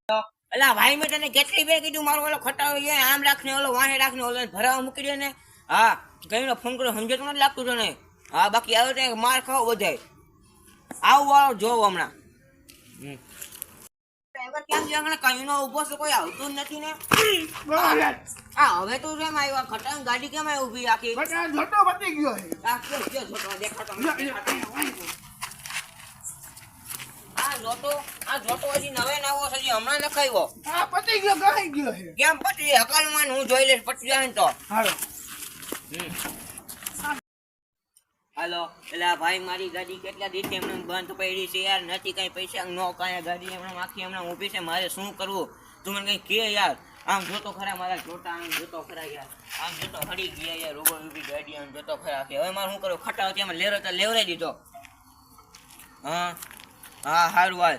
અલા ભાઈ મેં તને કેટલી બે કીધું મારો ઓલો ખટાવો છે આમ રાખને ઓલો વાહે રાખને ઓલો ભરાવા મૂકી દે ને. હા કઈ ફોન કર્યો સમજતું નથી લાગતું તને. હા બાકી આવે તો માર ખાવ બધાય આવું વાળો જોવો હમણાં. કેમ છે કઈ નો ઉભો છે કોઈ આવતું જ નથી ને. હા હવે તું કેમ આવ્યો ખટાવ ગાડી કેમ આવી ઉભી આખી જોટો પતી ગયો છે. આ જોટો હજી નવે નવો છે હમણાં નખાવ્યો. હા પતી ગયો ગઈ ગયો છે. કેમ પતી હકાલમાં હું જોઈ લઈશ પતી જાય ને તો. હાલો હાલો એટલે ભાઈ મારી ગાડી કેટલા દિવસથી એમને બંધ પડી છે યાર નથી કઈ પૈસા નો કાંઈ ગાડી એમણે આખી એમણે ઊભી છે મારે શું કરવું તું મને કઈ કે યાર. આમ જોતો ખરા મારા જોતા આમ જોતો ખરા યાર આમ જોતો હડી ગયા યાર રોગો ઊભી ગાડી આમ જોતો ખરા કે હવે મારે શું કરું ખટાવ ત્યાં લેવરાઈ દીધો. હા હા સારું હાલ.